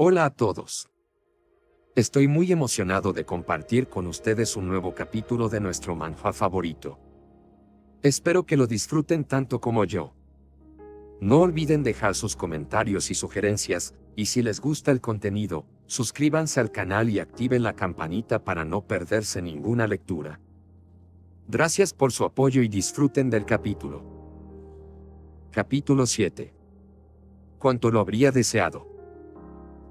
Hola a todos. Estoy muy emocionado de compartir con ustedes un nuevo capítulo de nuestro manhwa favorito. Espero que lo disfruten tanto como yo. No olviden dejar sus comentarios y sugerencias, y si les gusta el contenido, suscríbanse al canal y activen la campanita para no perderse ninguna lectura. Gracias por su apoyo y disfruten del capítulo. Capítulo 7. Cuánto lo habría deseado.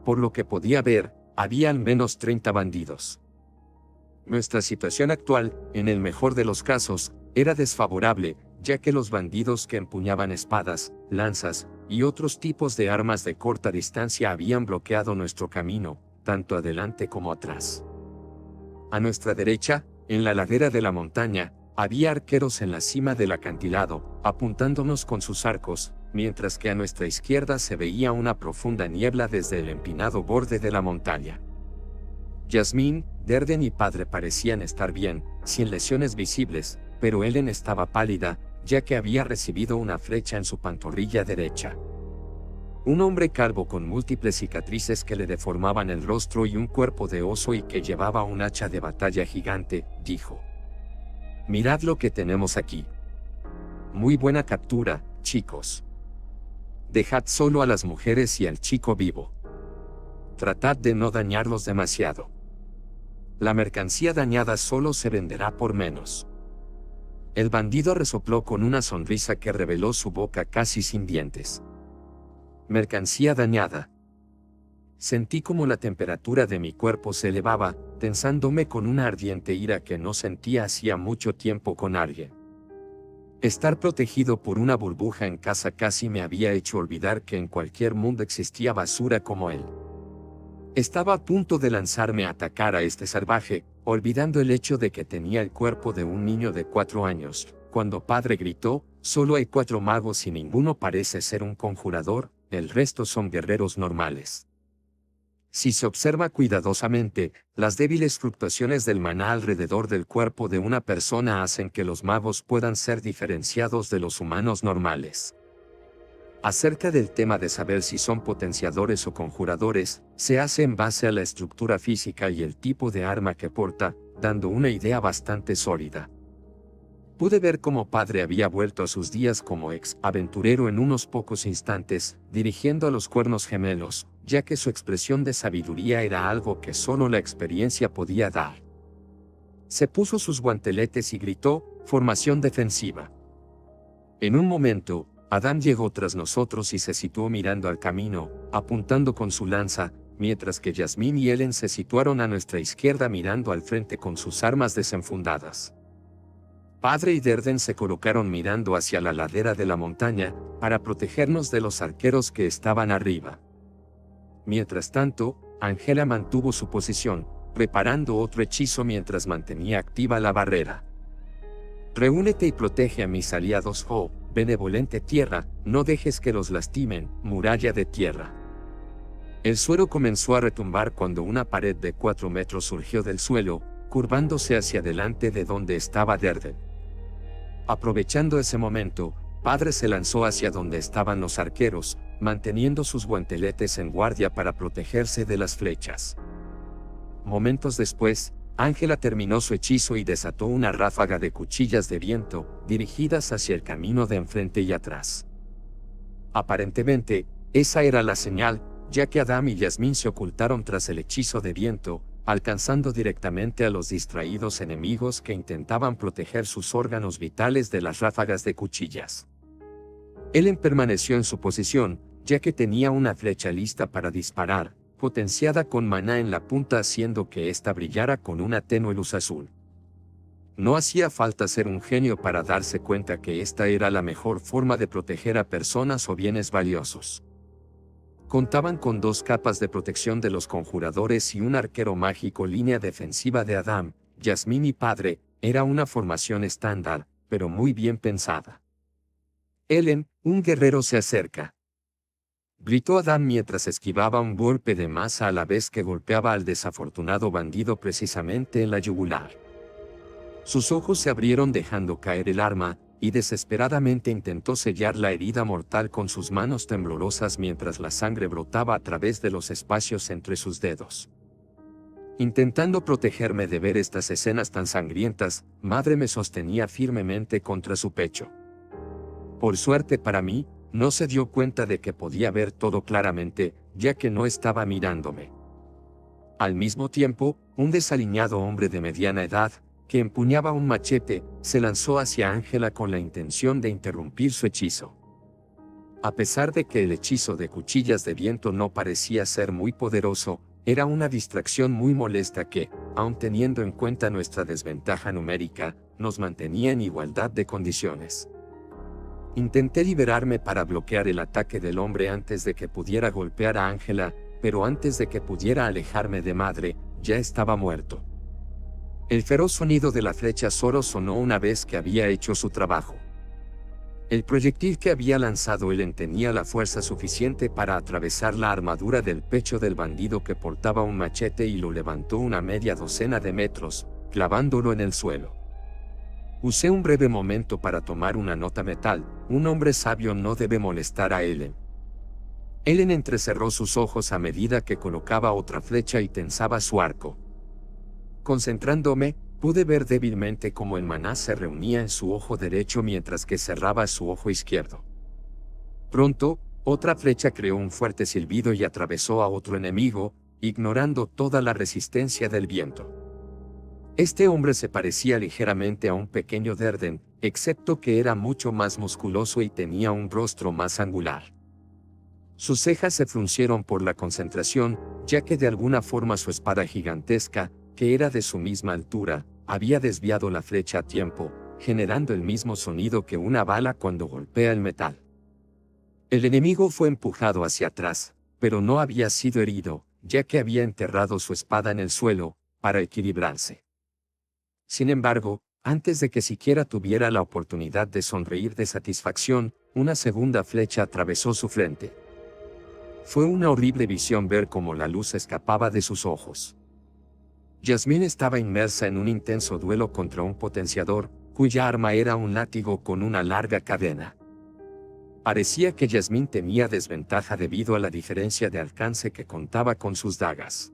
Por lo que podía ver, había al menos 30 bandidos. Nuestra situación actual, en el mejor de los casos, era desfavorable, ya que los bandidos que empuñaban espadas, lanzas, y otros tipos de armas de corta distancia habían bloqueado nuestro camino, tanto adelante como atrás. A nuestra derecha, en la ladera de la montaña, había arqueros en la cima del acantilado, apuntándonos con sus arcos, mientras que a nuestra izquierda se veía una profunda niebla desde el empinado borde de la montaña. Yasmín, Derden y Padre parecían estar bien, sin lesiones visibles, pero Ellen estaba pálida, ya que había recibido una flecha en su pantorrilla derecha. Un hombre calvo con múltiples cicatrices que le deformaban el rostro y un cuerpo de oso y que llevaba un hacha de batalla gigante, dijo: «Mirad lo que tenemos aquí. Muy buena captura, chicos. Dejad solo a las mujeres y al chico vivo. Tratad de no dañarlos demasiado. La mercancía dañada solo se venderá por menos». El bandido resopló con una sonrisa que reveló su boca casi sin dientes. Mercancía dañada. Sentí como la temperatura de mi cuerpo se elevaba, tensándome con una ardiente ira que no sentía hacía mucho tiempo con alguien. Estar protegido por una burbuja en casa casi me había hecho olvidar que en cualquier mundo existía basura como él. Estaba a punto de lanzarme a atacar a este salvaje, olvidando el hecho de que tenía el cuerpo de un niño de 4 años, cuando Padre gritó: «Solo hay 4 magos y ninguno parece ser un conjurador, el resto son guerreros normales». Si se observa cuidadosamente, las débiles fluctuaciones del maná alrededor del cuerpo de una persona hacen que los magos puedan ser diferenciados de los humanos normales. Acerca del tema de saber si son potenciadores o conjuradores, se hace en base a la estructura física y el tipo de arma que porta, dando una idea bastante sólida. Pude ver cómo Padre había vuelto a sus días como ex-aventurero en unos pocos instantes, dirigiendo a los cuernos gemelos, ya que su expresión de sabiduría era algo que solo la experiencia podía dar. Se puso sus guanteletes y gritó: «Formación defensiva». En un momento, Adán llegó tras nosotros y se situó mirando al camino, apuntando con su lanza, mientras que Yasmín y Ellen se situaron a nuestra izquierda mirando al frente con sus armas desenfundadas. Padre y Derden se colocaron mirando hacia la ladera de la montaña, para protegernos de los arqueros que estaban arriba. Mientras tanto, Angela mantuvo su posición, preparando otro hechizo mientras mantenía activa la barrera. «Reúnete y protege a mis aliados, oh benevolente tierra, no dejes que los lastimen, muralla de tierra». El suelo comenzó a retumbar cuando una pared de 4 metros surgió del suelo, curvándose hacia adelante de donde estaba Derden. Aprovechando ese momento, Padre se lanzó hacia donde estaban los arqueros, manteniendo sus guanteletes en guardia para protegerse de las flechas. Momentos después, Ángela terminó su hechizo y desató una ráfaga de cuchillas de viento, dirigidas hacia el camino de enfrente y atrás. Aparentemente, esa era la señal, ya que Adam y Yasmín se ocultaron tras el hechizo de viento, alcanzando directamente a los distraídos enemigos que intentaban proteger sus órganos vitales de las ráfagas de cuchillas. Ellen permaneció en su posición, ya que tenía una flecha lista para disparar, potenciada con maná en la punta haciendo que ésta brillara con una tenue luz azul. No hacía falta ser un genio para darse cuenta que esta era la mejor forma de proteger a personas o bienes valiosos. Contaban con 2 capas de protección de los conjuradores y un arquero mágico. Línea defensiva de Adam, Yasmín y Padre, era una formación estándar, pero muy bien pensada. «Ellen, un guerrero se acerca», gritó Adam mientras esquivaba un golpe de masa a la vez que golpeaba al desafortunado bandido precisamente en la yugular. Sus ojos se abrieron dejando caer el arma, y desesperadamente intentó sellar la herida mortal con sus manos temblorosas mientras la sangre brotaba a través de los espacios entre sus dedos. Intentando protegerme de ver estas escenas tan sangrientas, madre me sostenía firmemente contra su pecho. Por suerte para mí, no se dio cuenta de que podía ver todo claramente, ya que no estaba mirándome. Al mismo tiempo, un desaliñado hombre de mediana edad, que empuñaba un machete, se lanzó hacia Ángela con la intención de interrumpir su hechizo. A pesar de que el hechizo de cuchillas de viento no parecía ser muy poderoso, era una distracción muy molesta que, aun teniendo en cuenta nuestra desventaja numérica, nos mantenía en igualdad de condiciones. Intenté liberarme para bloquear el ataque del hombre antes de que pudiera golpear a Ángela, pero antes de que pudiera alejarme de madre, ya estaba muerto. El feroz sonido de la flecha solo sonó una vez que había hecho su trabajo. El proyectil que había lanzado Ellen tenía la fuerza suficiente para atravesar la armadura del pecho del bandido que portaba un machete y lo levantó una media docena de metros, clavándolo en el suelo. Usé un breve momento para tomar una nota mental: un hombre sabio no debe molestar a Ellen. Ellen entrecerró sus ojos a medida que colocaba otra flecha y tensaba su arco. Concentrándome, pude ver débilmente cómo el maná se reunía en su ojo derecho mientras que cerraba su ojo izquierdo. Pronto, otra flecha creó un fuerte silbido y atravesó a otro enemigo, ignorando toda la resistencia del viento. Este hombre se parecía ligeramente a un pequeño Derden, excepto que era mucho más musculoso y tenía un rostro más angular. Sus cejas se fruncieron por la concentración, ya que de alguna forma su espada gigantesca, que era de su misma altura, había desviado la flecha a tiempo, generando el mismo sonido que una bala cuando golpea el metal. El enemigo fue empujado hacia atrás, pero no había sido herido, ya que había enterrado su espada en el suelo, para equilibrarse. Sin embargo, antes de que siquiera tuviera la oportunidad de sonreír de satisfacción, una segunda flecha atravesó su frente. Fue una horrible visión ver cómo la luz escapaba de sus ojos. Yasmín estaba inmersa en un intenso duelo contra un potenciador, cuya arma era un látigo con una larga cadena. Parecía que Yasmín tenía desventaja debido a la diferencia de alcance que contaba con sus dagas.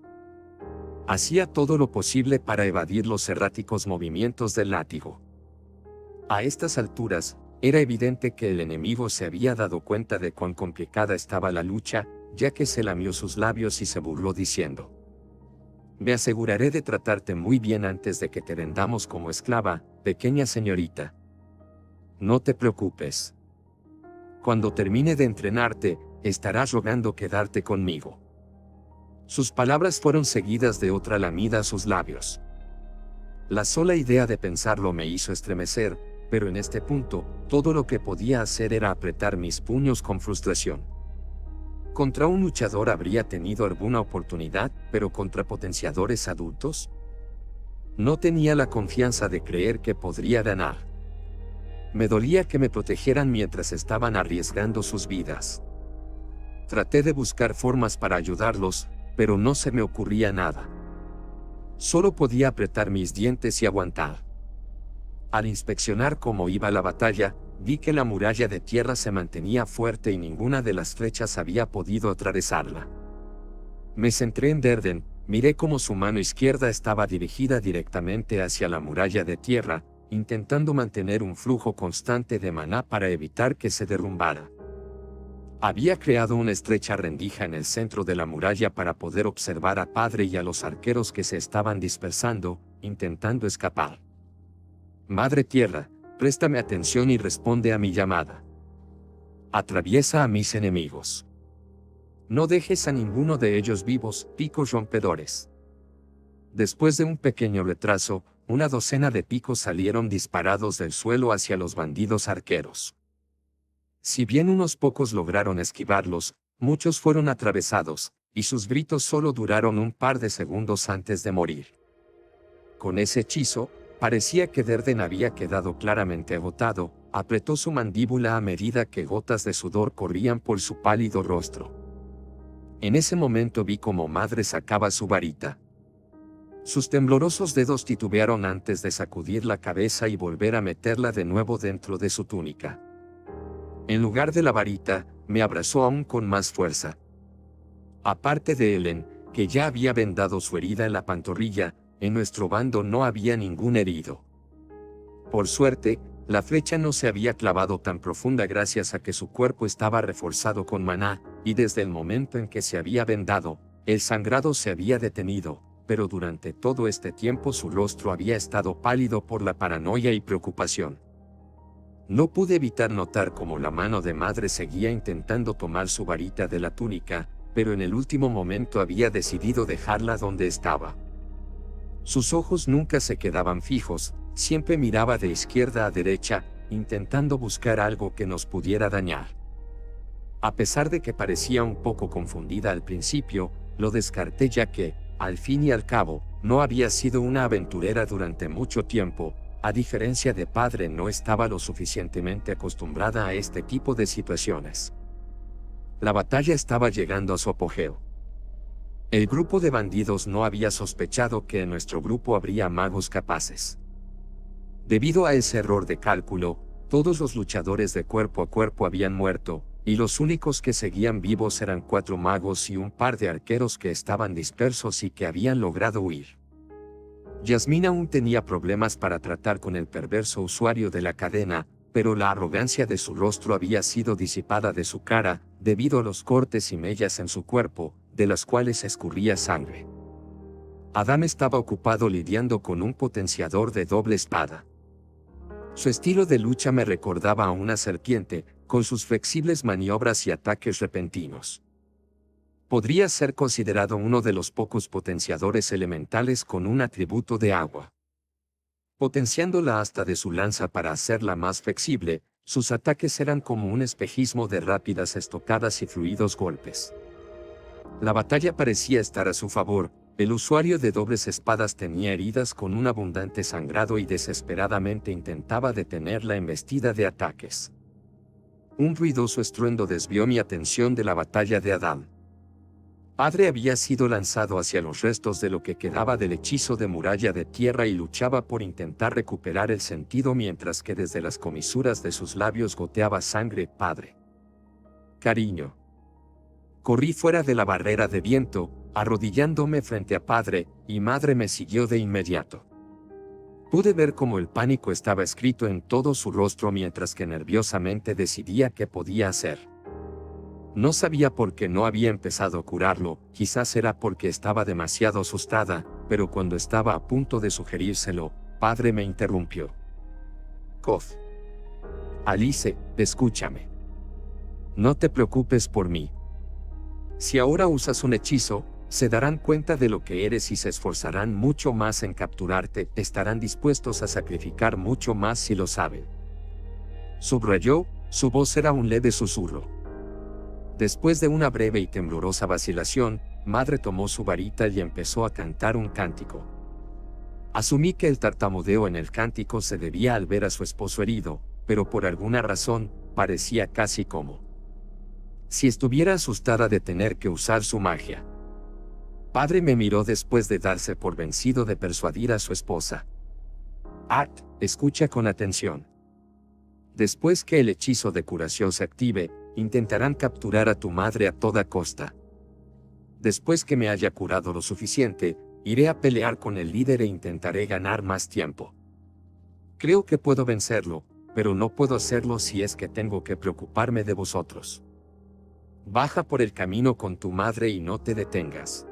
Hacía todo lo posible para evadir los erráticos movimientos del látigo. A estas alturas, era evidente que el enemigo se había dado cuenta de cuán complicada estaba la lucha, ya que se lamió sus labios y se burló diciendo: «Me aseguraré de tratarte muy bien antes de que te vendamos como esclava, pequeña señorita. No te preocupes. Cuando termine de entrenarte, estarás rogando quedarte conmigo». Sus palabras fueron seguidas de otra lamida a sus labios. La sola idea de pensarlo me hizo estremecer, pero en este punto, todo lo que podía hacer era apretar mis puños con frustración. Contra un luchador habría tenido alguna oportunidad, pero contra potenciadores adultos, no tenía la confianza de creer que podría ganar. Me dolía que me protegieran mientras estaban arriesgando sus vidas. Traté de buscar formas para ayudarlos, pero no se me ocurría nada. Solo podía apretar mis dientes y aguantar. Al inspeccionar cómo iba la batalla, vi que la muralla de tierra se mantenía fuerte y ninguna de las flechas había podido atravesarla. Me centré en Derden, miré cómo su mano izquierda estaba dirigida directamente hacia la muralla de tierra, intentando mantener un flujo constante de maná para evitar que se derrumbara. Había creado una estrecha rendija en el centro de la muralla para poder observar a Padre y a los arqueros que se estaban dispersando, intentando escapar. Madre Tierra, préstame atención y responde a mi llamada. Atraviesa a mis enemigos. No dejes a ninguno de ellos vivos, picos rompedores. Después de un pequeño retraso, una docena de picos salieron disparados del suelo hacia los bandidos arqueros. Si bien unos pocos lograron esquivarlos, muchos fueron atravesados, y sus gritos solo duraron un par de segundos antes de morir. Con ese hechizo, parecía que Derden había quedado claramente agotado, apretó su mandíbula a medida que gotas de sudor corrían por su pálido rostro. En ese momento vi cómo Madre sacaba su varita. Sus temblorosos dedos titubearon antes de sacudir la cabeza y volver a meterla de nuevo dentro de su túnica. En lugar de la varita, me abrazó aún con más fuerza. Aparte de Ellen, que ya había vendado su herida en la pantorrilla, en nuestro bando no había ningún herido. Por suerte, la flecha no se había clavado tan profunda gracias a que su cuerpo estaba reforzado con maná, y desde el momento en que se había vendado, el sangrado se había detenido, pero durante todo este tiempo su rostro había estado pálido por la paranoia y preocupación. No pude evitar notar cómo la mano de madre seguía intentando tomar su varita de la túnica, pero en el último momento había decidido dejarla donde estaba. Sus ojos nunca se quedaban fijos, siempre miraba de izquierda a derecha, intentando buscar algo que nos pudiera dañar. A pesar de que parecía un poco confundida al principio, lo descarté ya que, al fin y al cabo, no había sido una aventurera durante mucho tiempo. A diferencia de padre, no estaba lo suficientemente acostumbrada a este tipo de situaciones. La batalla estaba llegando a su apogeo. El grupo de bandidos no había sospechado que en nuestro grupo habría magos capaces. Debido a ese error de cálculo, todos los luchadores de cuerpo a cuerpo habían muerto, y los únicos que seguían vivos eran 4 magos y un par de arqueros que estaban dispersos y que habían logrado huir. Yasmín aún tenía problemas para tratar con el perverso usuario de la cadena, pero la arrogancia de su rostro había sido disipada de su cara, debido a los cortes y mellas en su cuerpo, de las cuales escurría sangre. Adam estaba ocupado lidiando con un potenciador de doble espada. Su estilo de lucha me recordaba a una serpiente, con sus flexibles maniobras y ataques repentinos. Podría ser considerado uno de los pocos potenciadores elementales con un atributo de agua. Potenciando la asta de su lanza para hacerla más flexible, sus ataques eran como un espejismo de rápidas estocadas y fluidos golpes. La batalla parecía estar a su favor. El usuario de dobles espadas tenía heridas con un abundante sangrado y desesperadamente intentaba detener la embestida de ataques. Un ruidoso estruendo desvió mi atención de la batalla de Adam. Padre había sido lanzado hacia los restos de lo que quedaba del hechizo de muralla de tierra y luchaba por intentar recuperar el sentido mientras que desde las comisuras de sus labios goteaba sangre. Padre. Cariño. Corrí fuera de la barrera de viento, arrodillándome frente a padre, y madre me siguió de inmediato. Pude ver cómo el pánico estaba escrito en todo su rostro mientras que nerviosamente decidía qué podía hacer. No sabía por qué no había empezado a curarlo, quizás era porque estaba demasiado asustada, pero cuando estaba a punto de sugerírselo, padre me interrumpió. Kof. Alice, escúchame. No te preocupes por mí. Si ahora usas un hechizo, se darán cuenta de lo que eres y se esforzarán mucho más en capturarte, estarán dispuestos a sacrificar mucho más si lo saben. Subrayó, su voz era un leve susurro. Después de una breve y temblorosa vacilación, madre tomó su varita y empezó a cantar un cántico. Asumí que el tartamudeo en el cántico se debía al ver a su esposo herido, pero por alguna razón, parecía casi como si estuviera asustada de tener que usar su magia. Padre me miró después de darse por vencido de persuadir a su esposa. Art, escucha con atención. Después que el hechizo de curación se active, intentarán capturar a tu madre a toda costa. Después que me haya curado lo suficiente, iré a pelear con el líder e intentaré ganar más tiempo. Creo que puedo vencerlo, pero no puedo hacerlo si es que tengo que preocuparme de vosotros. Baja por el camino con tu madre y no te detengas.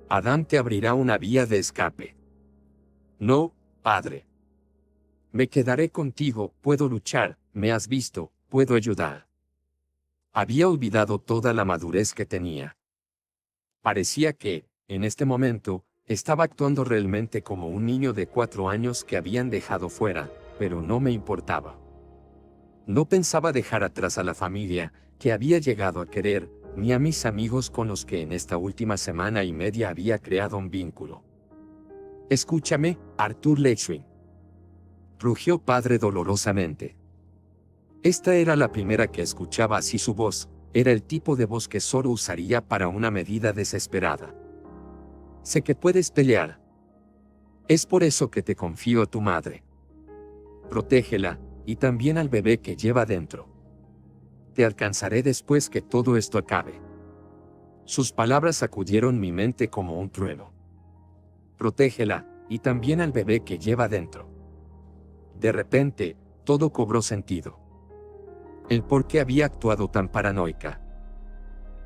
Adam te abrirá una vía de escape. No, padre. Me quedaré contigo, puedo luchar, me has visto, puedo ayudar. Había olvidado toda la madurez que tenía. Parecía que, en este momento, estaba actuando realmente como un niño de 4 años que habían dejado fuera, pero no me importaba. No pensaba dejar atrás a la familia, que había llegado a querer, ni a mis amigos con los que en esta última semana y media había creado un vínculo. Escúchame, Arthur Lechwin. Rugió padre dolorosamente. Esta era la primera que escuchaba así su voz, era el tipo de voz que solo usaría para una medida desesperada. Sé que puedes pelear, Es por eso que te confío a tu madre. Protégela, y también al bebé que lleva dentro. Te alcanzaré después que todo esto acabe. Sus palabras sacudieron mi mente como un trueno. Protégela, y también al bebé que lleva dentro. De repente, todo cobró sentido. El por qué había actuado tan paranoica.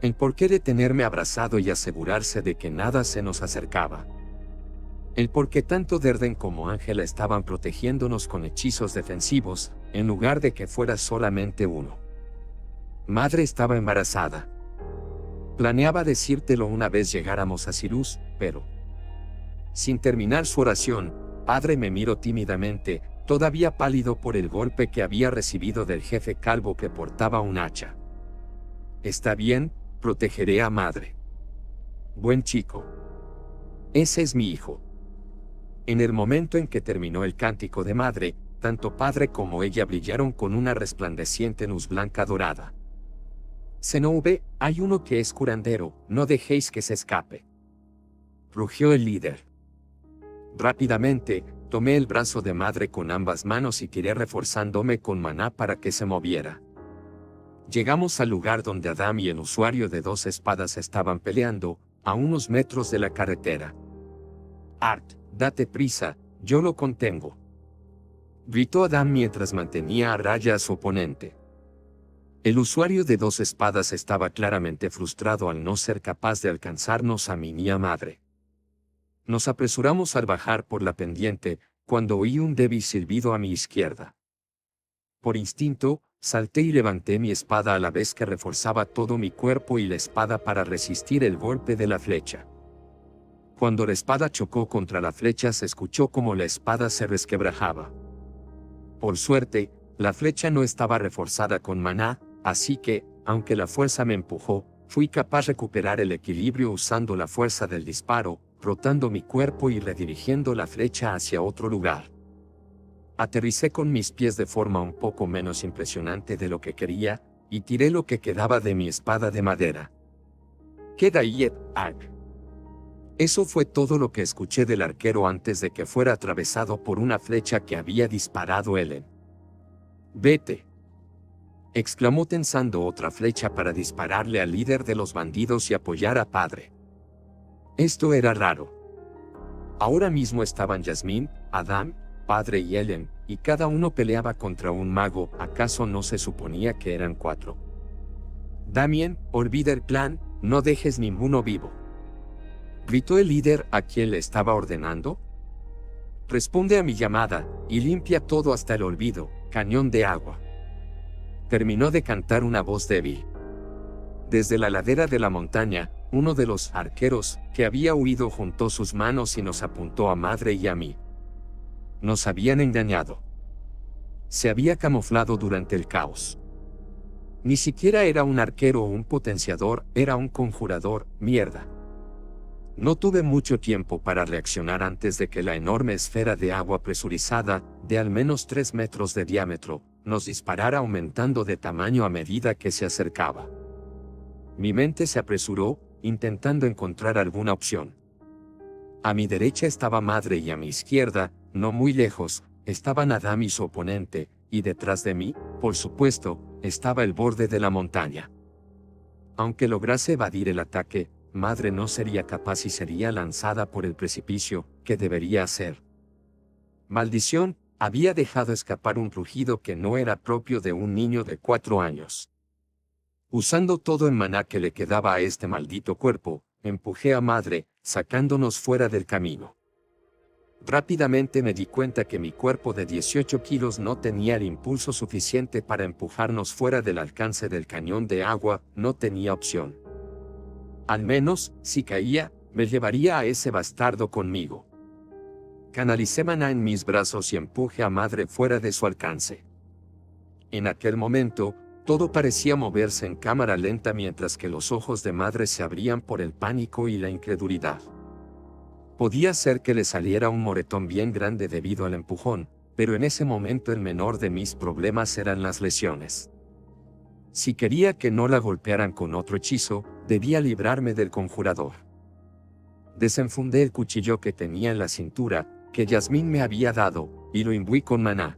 El por qué de tenerme abrazado y asegurarse de que nada se nos acercaba. El por qué tanto Derden como Ángela estaban protegiéndonos con hechizos defensivos, en lugar de que fuera solamente uno. Madre estaba embarazada. Planeaba decírtelo una vez llegáramos a Cyrus, pero... Sin terminar su oración, padre me miró tímidamente, todavía pálido por el golpe que había recibido del jefe calvo que portaba un hacha. Está bien, protegeré a madre. Buen chico. Ese es mi hijo. En el momento en que terminó el cántico de madre, tanto padre como ella brillaron con una resplandeciente luz blanca dorada. Zenobé, hay uno que es curandero, no dejéis que se escape. Rugió el líder. Rápidamente, tomé el brazo de madre con ambas manos y tiré reforzándome con maná para que se moviera. Llegamos al lugar donde Adam y el usuario de 2 espadas estaban peleando, a unos metros de la carretera. Art, date prisa, yo lo contengo. Gritó Adam mientras mantenía a raya a su oponente. El usuario de 2 espadas estaba claramente frustrado al no ser capaz de alcanzarnos a mí ni a madre. Nos apresuramos al bajar por la pendiente, cuando oí un débil silbido a mi izquierda. Por instinto, salté y levanté mi espada a la vez que reforzaba todo mi cuerpo y la espada para resistir el golpe de la flecha. Cuando la espada chocó contra la flecha se escuchó como la espada se resquebrajaba. Por suerte, la flecha no estaba reforzada con maná, así que, aunque la fuerza me empujó, fui capaz de recuperar el equilibrio usando la fuerza del disparo, rotando mi cuerpo y redirigiendo la flecha hacia otro lugar. Aterricé con mis pies de forma un poco menos impresionante de lo que quería, y tiré lo que quedaba de mi espada de madera. Queda ahí, Ag. Eso fue todo lo que escuché del arquero antes de que fuera atravesado por una flecha que había disparado Ellen. Vete, exclamó tensando otra flecha para dispararle al líder de los bandidos y apoyar a padre. Esto era raro. Ahora mismo estaban Yasmín, Adam, padre y Ellen, y cada uno peleaba contra un mago. ¿Acaso no se suponía que eran 4? Damien, olvida el plan, no dejes ninguno vivo. Gritó el líder a quien le estaba ordenando. Responde a mi llamada, y limpia todo hasta el olvido, cañón de agua. Terminó de cantar una voz débil. Desde la ladera de la montaña, uno de los arqueros, que había huido, juntó sus manos y nos apuntó a madre y a mí. Nos habían engañado. Se había camuflado durante el caos. Ni siquiera era un arquero o un potenciador, era un conjurador, mierda. No tuve mucho tiempo para reaccionar antes de que la enorme esfera de agua presurizada, de al menos 3 metros de diámetro, nos disparara aumentando de tamaño a medida que se acercaba. Mi mente se apresuró, intentando encontrar alguna opción. A mi derecha estaba madre y a mi izquierda, no muy lejos, estaban Adam y su oponente, y detrás de mí, por supuesto, estaba el borde de la montaña. Aunque lograse evadir el ataque, madre no sería capaz y sería lanzada por el precipicio, que debería hacer. Maldición, había dejado escapar un rugido que no era propio de un niño de 4 años. Usando todo el maná que le quedaba a este maldito cuerpo, empujé a madre, sacándonos fuera del camino. Rápidamente me di cuenta que mi cuerpo de 18 kilos no tenía el impulso suficiente para empujarnos fuera del alcance del cañón de agua, no tenía opción. Al menos, si caía, me llevaría a ese bastardo conmigo. Canalicé maná en mis brazos y empujé a madre fuera de su alcance. En aquel momento, todo parecía moverse en cámara lenta mientras que los ojos de madre se abrían por el pánico y la incredulidad. Podía ser que le saliera un moretón bien grande debido al empujón, pero en ese momento el menor de mis problemas eran las lesiones. Si quería que no la golpearan con otro hechizo, debía librarme del conjurador. Desenfundé el cuchillo que tenía en la cintura, que Yasmín me había dado, y lo imbuí con maná.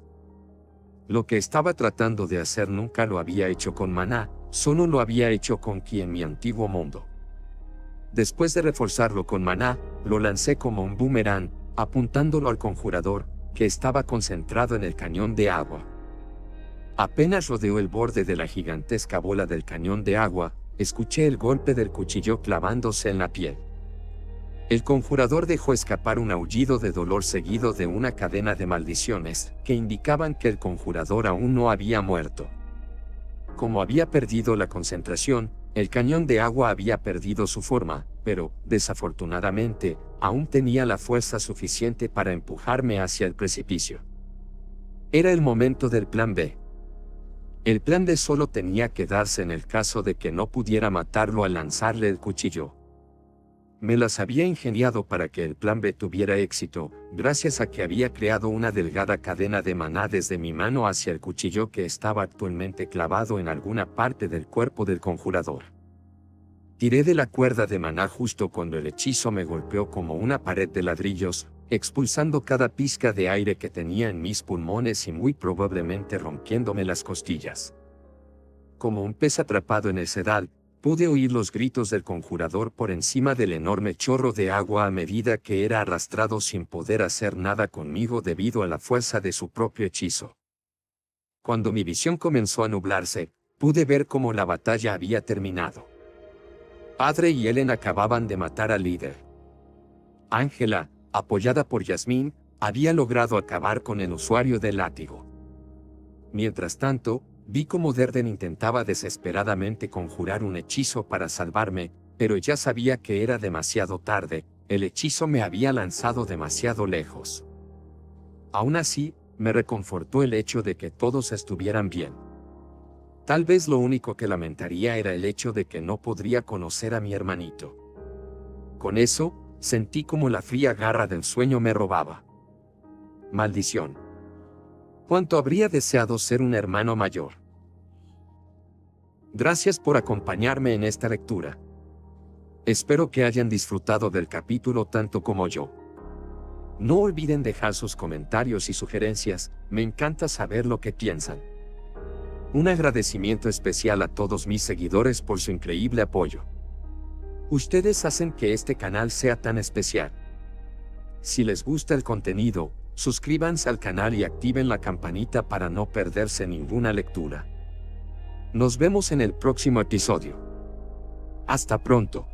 Lo que estaba tratando de hacer nunca lo había hecho con maná, solo lo había hecho con ki en mi antiguo mundo. Después de reforzarlo con maná, lo lancé como un boomerang, apuntándolo al conjurador, que estaba concentrado en el cañón de agua. Apenas rodeó el borde de la gigantesca bola del cañón de agua, escuché el golpe del cuchillo clavándose en la piel. El conjurador dejó escapar un aullido de dolor seguido de una cadena de maldiciones, que indicaban que el conjurador aún no había muerto. Como había perdido la concentración, el cañón de agua había perdido su forma, pero, desafortunadamente, aún tenía la fuerza suficiente para empujarme hacia el precipicio. Era el momento del plan B. El plan B solo tenía que darse en el caso de que no pudiera matarlo al lanzarle el cuchillo. Me las había ingeniado para que el plan B tuviera éxito, gracias a que había creado una delgada cadena de maná desde mi mano hacia el cuchillo que estaba actualmente clavado en alguna parte del cuerpo del conjurador. Tiré de la cuerda de maná justo cuando el hechizo me golpeó como una pared de ladrillos, expulsando cada pizca de aire que tenía en mis pulmones y muy probablemente rompiéndome las costillas. Como un pez atrapado en el sedal, pude oír los gritos del conjurador por encima del enorme chorro de agua a medida que era arrastrado sin poder hacer nada conmigo debido a la fuerza de su propio hechizo. Cuando mi visión comenzó a nublarse, pude ver cómo la batalla había terminado. Padre y Ellen acababan de matar al líder. Ángela, apoyada por Yasmín, había logrado acabar con el usuario del látigo. Mientras tanto, vi cómo Derden intentaba desesperadamente conjurar un hechizo para salvarme, pero ya sabía que era demasiado tarde, el hechizo me había lanzado demasiado lejos. Aún así, me reconfortó el hecho de que todos estuvieran bien. Tal vez lo único que lamentaría era el hecho de que no podría conocer a mi hermanito. Con eso, sentí como la fría garra del sueño me robaba. Maldición. ¿Cuánto habría deseado ser un hermano mayor? Gracias por acompañarme en esta lectura. Espero que hayan disfrutado del capítulo tanto como yo. No olviden dejar sus comentarios y sugerencias, me encanta saber lo que piensan. Un agradecimiento especial a todos mis seguidores por su increíble apoyo. Ustedes hacen que este canal sea tan especial. Si les gusta el contenido, suscríbanse al canal y activen la campanita para no perderse ninguna lectura. Nos vemos en el próximo episodio. Hasta pronto.